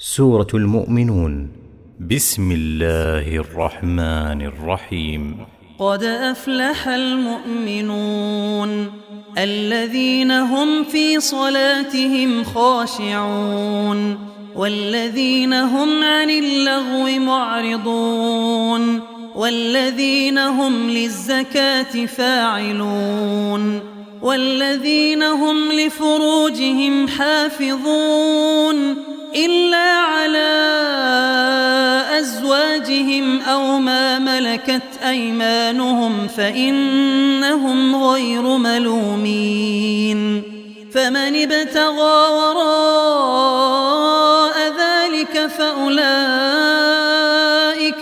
سورة المؤمنون. بسم الله الرحمن الرحيم. قد أفلح المؤمنون الذين هم في صلاتهم خاشعون والذين هم عن اللغو معرضون والذين هم للزكاة فاعلون والذين هم لفروجهم حافظون إلا على أزواجهم أو ما ملكت أيمانهم فإنهم غير ملومين. فمن ابتغى وراء ذلك فأولئك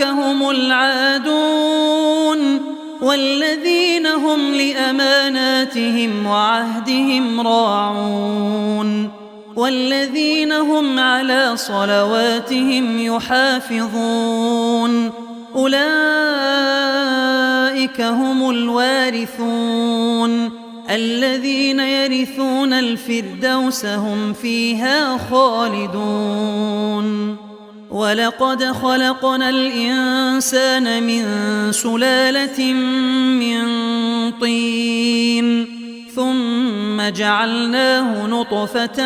هم العادون والذين هم لأماناتهم وعهدهم راعون والذين هم على صلواتهم يحافظون أولئك هم الوارثون الذين يرثون الفردوس هم فيها خالدون. ولقد خلقنا الإنسان من سلالة من طين ثم جعلناه نطفة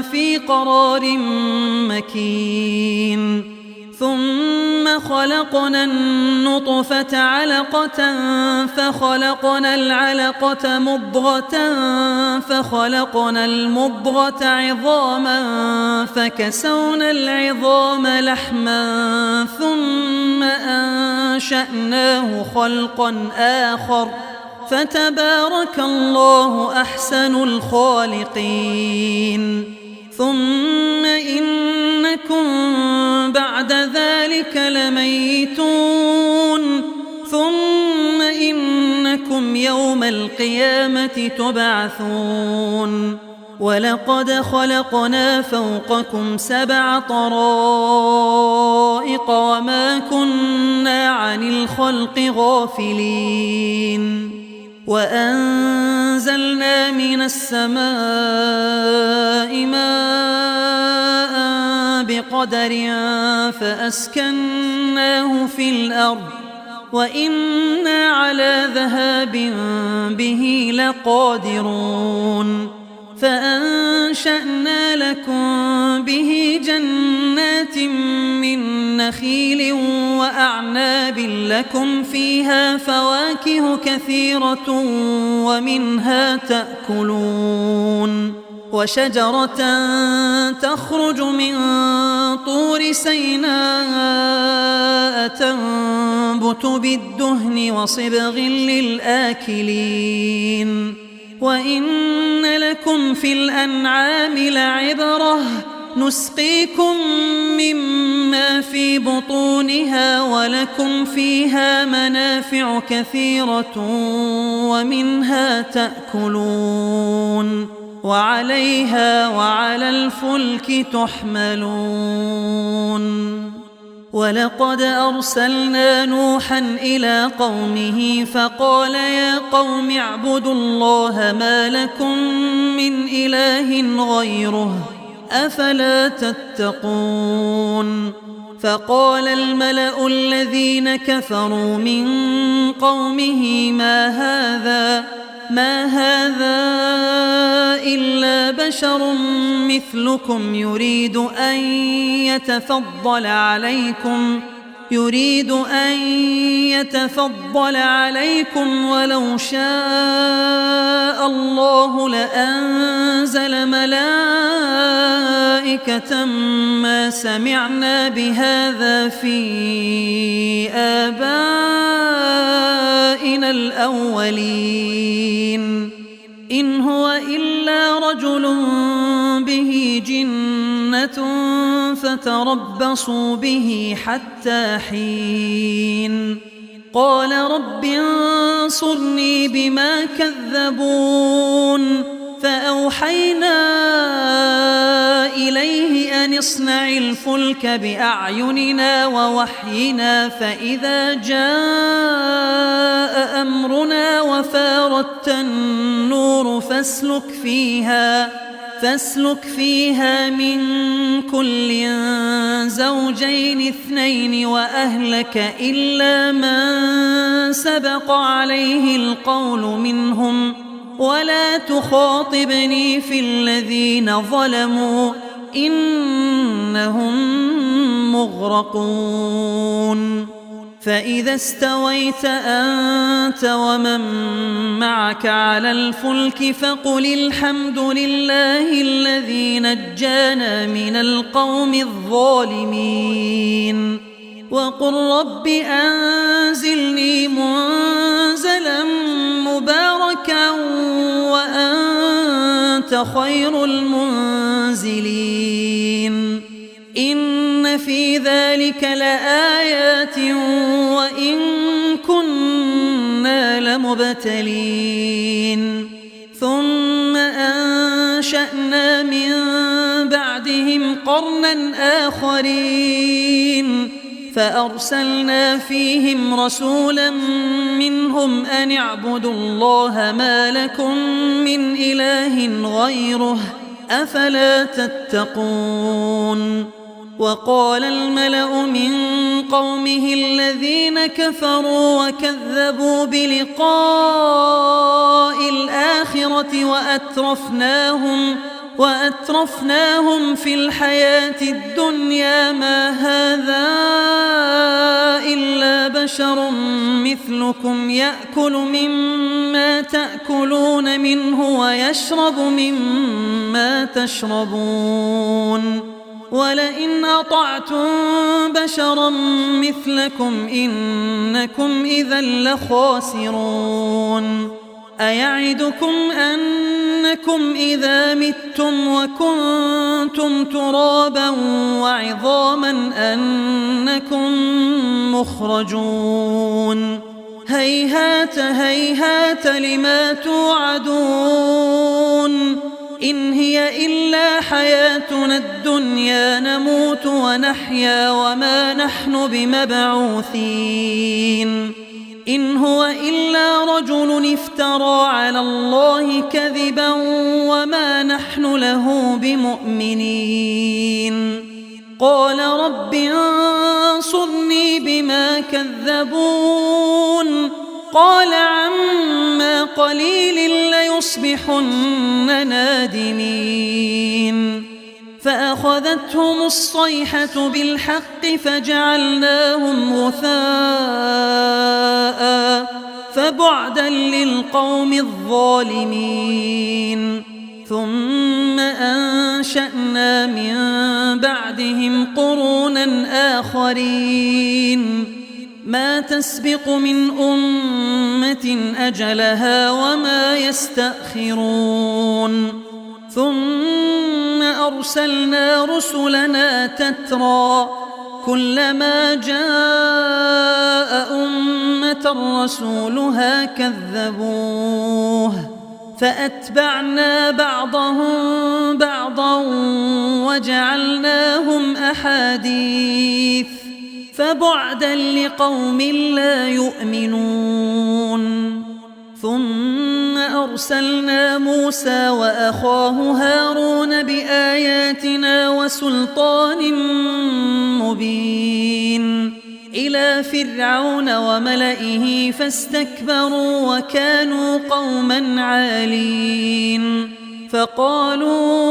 في قرار مكين ثم خلقنا النطفة علقة فخلقنا العلقة مضغة فخلقنا المضغة عظاما فكسونا العظام لحما ثم أنشأناه خلقا آخر فتبارك الله أحسن الخالقين. ثم إنكم بعد ذلك لميتون ثم إنكم يوم القيامة تبعثون. ولقد خلقنا فوقكم 7 طرائق وما كنا عن الخلق غافلين. وأنزلنا من السماء ماء بقدر فأسكناه في الأرض وإنا على ذهاب به لقادرون. فأنشأنا لكم به جنات من نخيل وأعناب لكم فيها فواكه كثيرة ومنها تأكلون. وشجرة تخرج من طور سيناء تنبت بالدهن وصبغ للآكلين. وإن لكم في الأنعام لعبرة نسقيكم مما في بطونها ولكم فيها منافع كثيرة ومنها تأكلون وعليها وعلى الفلك تحملون. ولقد أرسلنا نوحا إلى قومه فقال يا قوم اعبدوا الله ما لكم من إله غيره أفلا تتقون. فقال الملأ الذين كفروا من قومه ما هذا إلا بشر مثلكم يريد أن يتفضل عليكم ولو شاء الله لأنزل ملائكة ما سمعنا بهذا في آبائنا الأولين إن هو إلا رجل به جنة فتربصوا به حتى حين. قال رب انصرني بما كذبون. فأوحينا إليه أن اصنع الفلك بأعيننا ووحينا فإذا جاء أمرنا وفاردت النور فاسلك فيها فاسلك فيها من كل زوجين اثنين وأهلك إلا من سبق عليه القول منهم ولا تخاطبني في الذين ظلموا إنهم مغرقون فإذا استويت أنت ومن معك على الفلك فقل الحمد لله الذي نجانا من القوم الظالمين وقل رب أنزلني منزلا مباركا وأنت خير المنزلين إن في ذلك لآيات وإن كنا لمبتلين ثم أنشأنا من بعدهم قرنا آخرين فأرسلنا فيهم رسولا منهم أن اعبدوا الله ما لكم من إله غيره أفلا تتقون وقال الملأ من قومه الذين كفروا وكذبوا بلقاء الآخرة وأترفناهم في الحياة الدنيا ما هذا إلا بشر مثلكم يأكل مما تأكلون منه ويشرب مما تشربون ولئن أطعتم بشرا مثلكم إنكم إذا لخاسرون أيعدكم أنكم إذا متم وكنتم ترابا وعظاما أنكم مخرجون هيهات هيهات لما توعدون إن هي إلا حياتنا الدنيا نموت ونحيا وما نحن بمبعوثين إن هو إلا رجل افترى على الله كذبا وما نحن له بمؤمنين قال رب انصرني بما كذبون قال عما قليل ليصبحن نادمين فأخذتهم الصيحة بالحق فجعلناهم غثاء فبعدا للقوم الظالمين ثم أنشأنا من بعدهم قرونا آخرين ما تسبق من أمة أجلها وما يستأخرون ثم أرسلنا رسلنا تترى كلما جاء أمة رسولها كذبوه فأتبعنا بعضهم بعضا وجعلناهم أحاديث فبعدا لقوم لا يؤمنون ثم أرسلنا موسى وأخاه هارون بآياتنا وسلطان مبين إلى فرعون وملئه فاستكبروا وكانوا قوما عالين فقالوا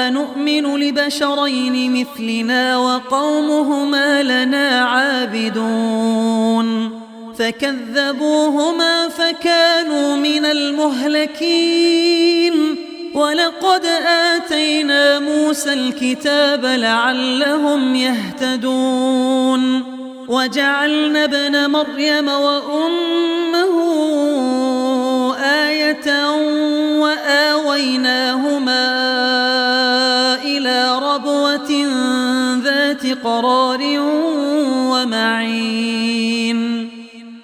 أنؤمن لبشرين مثلنا وقومهما لنا عابدون فكذبوهما فكانوا من المهلكين ولقد آتينا موسى الكتاب لعلهم يهتدون وجعلنا ابن مريم وأمه آية وآويناهما إلى ربوة ذات قرار ومعين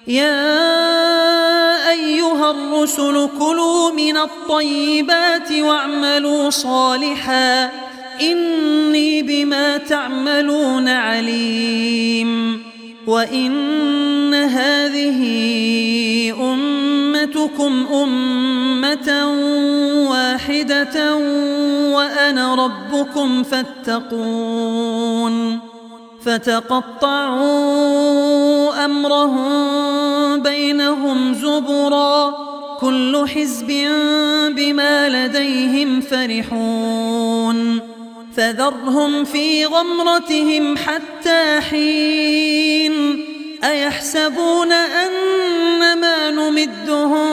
يا أيها الرسل كلوا من الطيبات واعملوا صالحا إني بما تعملون عليم وإن هذه أمتكم جعلتكم أمة واحدة وأنا ربكم فاتقون فتقطعوا أمرهم بينهم زبرا كل حزب بما لديهم فرحون فذرهم في غمرتهم حتى حين أيحسبون أن ما نمدهم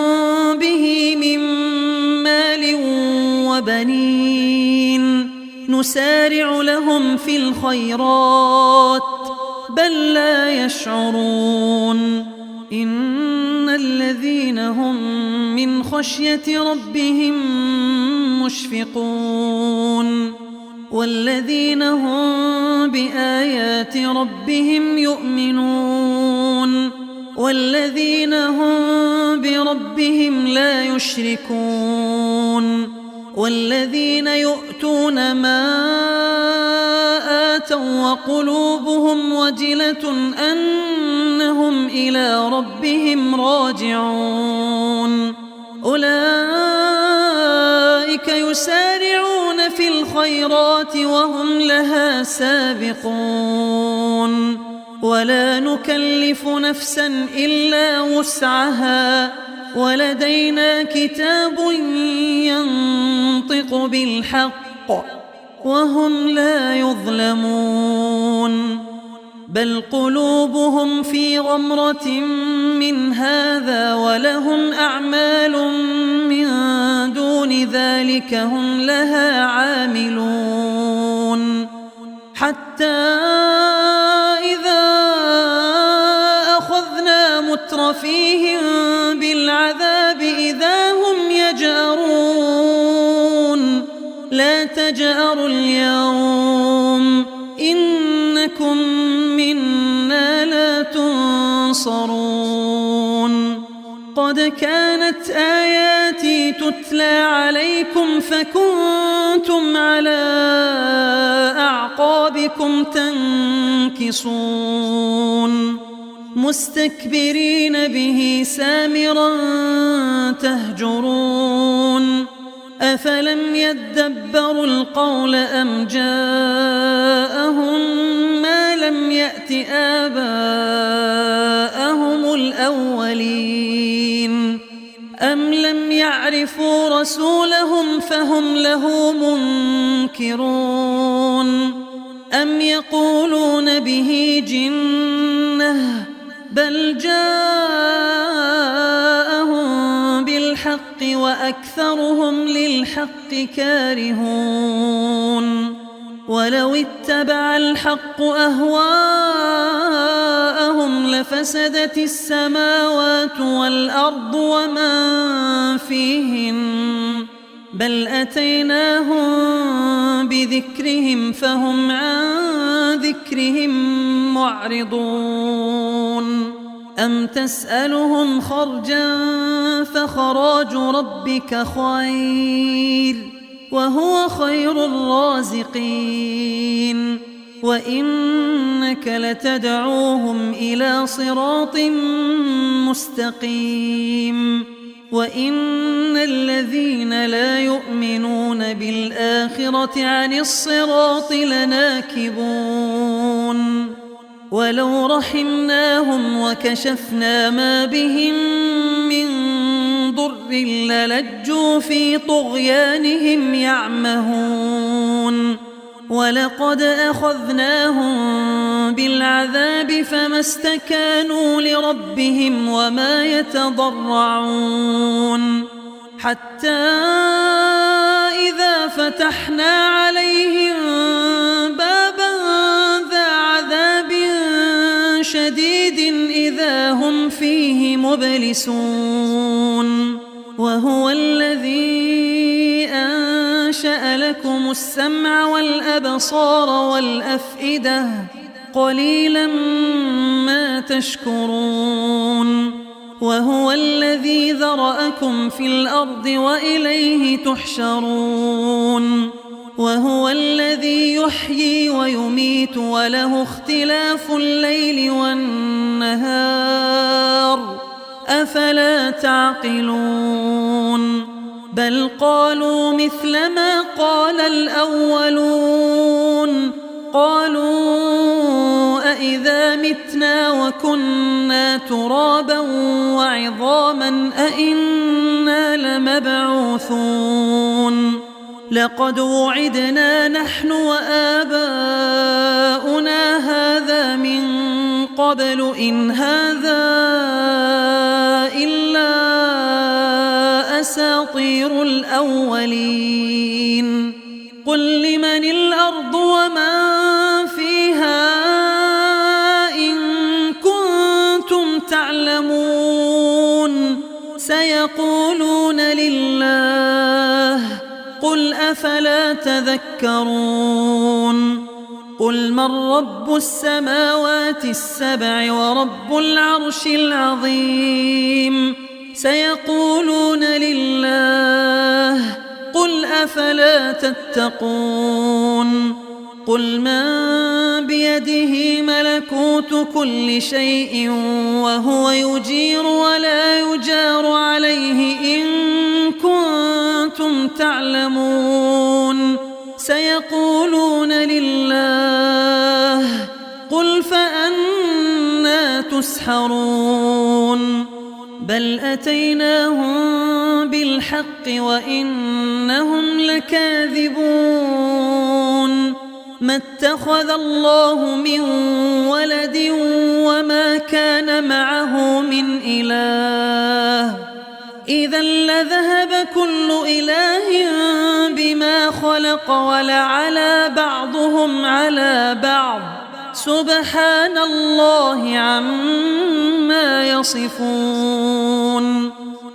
به من مال وبنين نسارع لهم في الخيرات بل لا يشعرون إن الذين هم من خشية ربهم مشفقون والذين هم بآيات ربهم يؤمنون والذين هم بربهم لا يشركون والذين يؤتون ما آتوا وقلوبهم وجلة أنهم إلى ربهم راجعون أولئك يسارعون في الخيرات وهم لها سابقون ولا نكلف نفسا إلا وسعها ولدينا كتاب ينطق بالحق وهم لا يظلمون بل قلوبهم في غمرة من هذا ولهم أعمال من دون ذلك هم لها عاملون حتى إذا أخذنا مترفيهم بالعذاب إذا هم يجأرون لا تجأروا اليوم إنكم منا لا تنصرون قد كانت آياتي تتلى عليكم فكنتم على أعقابكم تنكصون مستكبرين به سامرا تهجرون أفلم يدبروا القول أم جاءهم ما لم يأت آباءهم الأولين أم لم يعرفوا رسولهم فهم له منكرون أم يقولون به جنة بل جاءهم بالحق وأكثرهم للحق كارهون ولو اتبع الحق أهواءهم لفسدت السماوات والأرض ومن فيهن بل أتيناهم بذكرهم فهم عن ذكرهم معرضون أم تسألهم خرجا فخراج ربك خير وهو خير الرازقين وإنك لتدعوهم إلى صراط مستقيم وإن الذين لا يؤمنون بالآخرة عن الصراط لناكبون ولو رحمناهم وكشفنا ما بهم من ضر للجوا في طغيانهم يعمهون ولقد أخذناهم بالعذاب فما استكانوا لربهم وما يتضرعون حتى إذا فتحنا عليهم بابا ذا عذاب شديد إذا هم فيه مبلسون وهو الذي أنشأ لكم السمع والأبصار والأفئدة قليلا ما تشكرون وهو الذي ذرأكم في الأرض وإليه تحشرون وهو الذي يحيي ويميت وله اختلاف الليل والنهار أفلا تعقلون بل قالوا مثل ما قال الأولون قالوا أإذا متنا وكنا ترابا وعظاما أإنا لمبعوثون لقد وعدنا نحن وآباؤنا هذا من قبل إن هذا إلا أساطير الأولين قل لمن الأرض ومن فيها إن كنتم تعلمون سيقولون لله قل أفلا تذكرون قل من رب السماوات السبع ورب العرش العظيم سيقولون لله قل أفلا تتقون قل من بيده ملكوت كل شيء وهو يجير ولا يجار عليه إن كنتم تعلمون سيقولون لله قل فأنى تسحرون بل أتيناهم بالحق وإنهم لكاذبون ما اتخذ الله من ولد وما كان معه من إله إذا لذهب كل إله بما خلق ولعلى بعضهم على بعض سبحان الله عما يصفون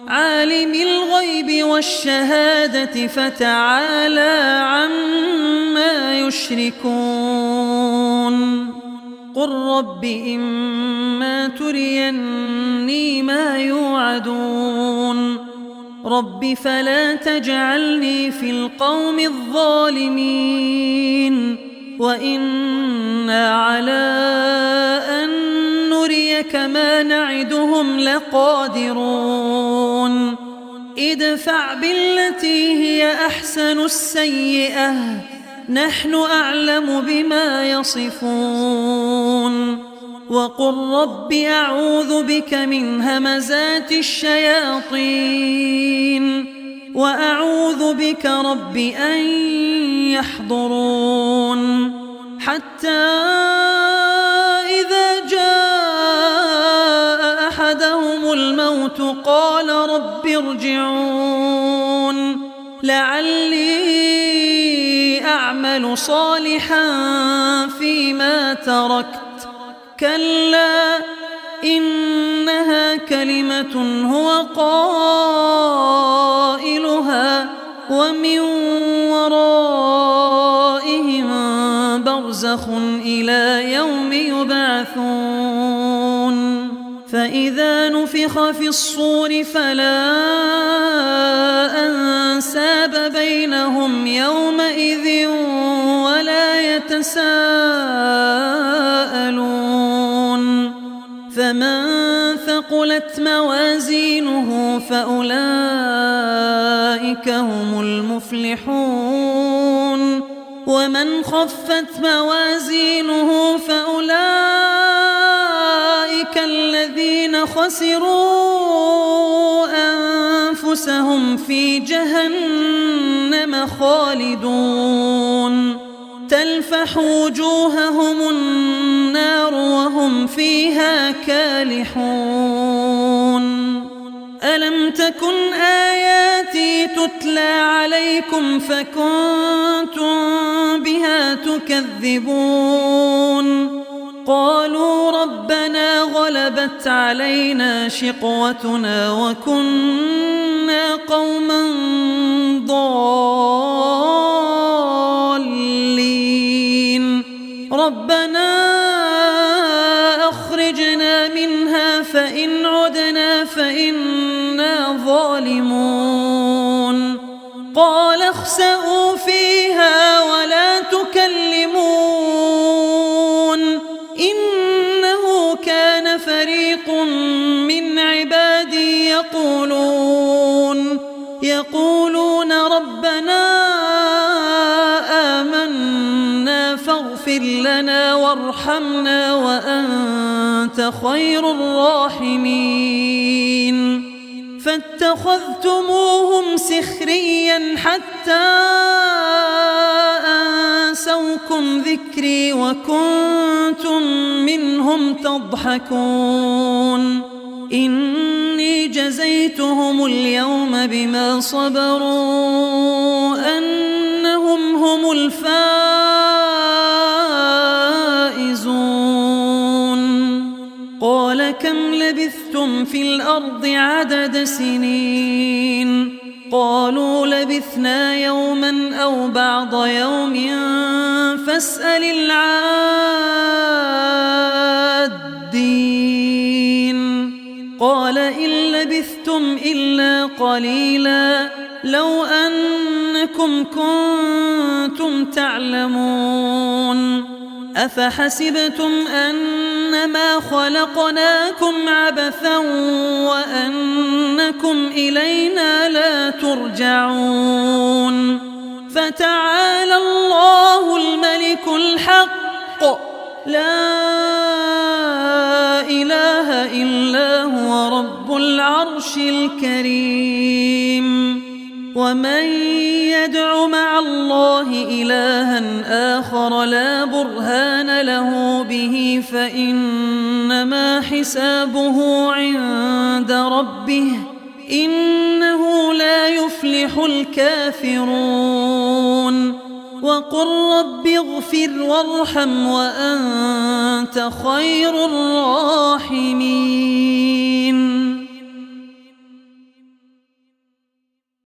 عالم الغيب والشهادة فتعالى عما يشركون قل رب إما تريني ما يوعدون رب فلا تجعلني في القوم الظالمين وإنا على أن نريك ما نعدهم لقادرون ادفع بالتي هي أحسن السيئة نحن أعلم بما يصفون وقل رب أعوذ بك من همزات الشياطين وأعوذ بك رب أن يحضرون حتى إذا جاء أحدهم الموت قال رب ارجعون لعلي أعمل صالحا فيما تركت كلا إنها كلمة هو قائلها ومن ورائهم برزخ إلى يوم يبعثون فإذا نفخ في الصور فلا أنساب بينهم يومئذ ولا يتساءلون فمن ثقلت موازينه فأولئك هم المفلحون ومن خفت موازينه فأولئك الذين خسروا أنفسهم في جهنم خالدون تلفح وجوههم النار وهم فيها كالحون ألم تكن آياتي تتلى عليكم فكنتم بها تكذبون قالوا ربنا غلبت علينا شقوتنا وكنا قوما ضالين ربنا أخرجنا منها فإن عدنا فإنا ظالمون قال اخسئوا فيها ولا تكلمون إنه كان فريق من عبادي فينا وارحمنا وأنت خير الراحمين فاتخذتموهم سخريا حتى أنسوكم ذكري وكنتم منهم تضحكون إني جزيتهم اليوم بما صبروا أنهم هم الفائزون قال كم لبثتم في الأرض عدد سنين قالوا لبثنا يوما أو بعض يوم فاسأل العادين قال إن لبثتم إلا قليلا لو أنكم كنتم تعلمون أفحسبتم أنما خلقناكم عبثا وأنكم إلينا لا ترجعون فتعالى الله الملك الحق لا إله إلا هو رب العرش الكريم ومن يدع مع الله إلها آخر لا برهان له به فإنما حسابه عند ربه إنه لا يفلح الكافرون وقل رب اغفر وارحم وأنت خير الراحمين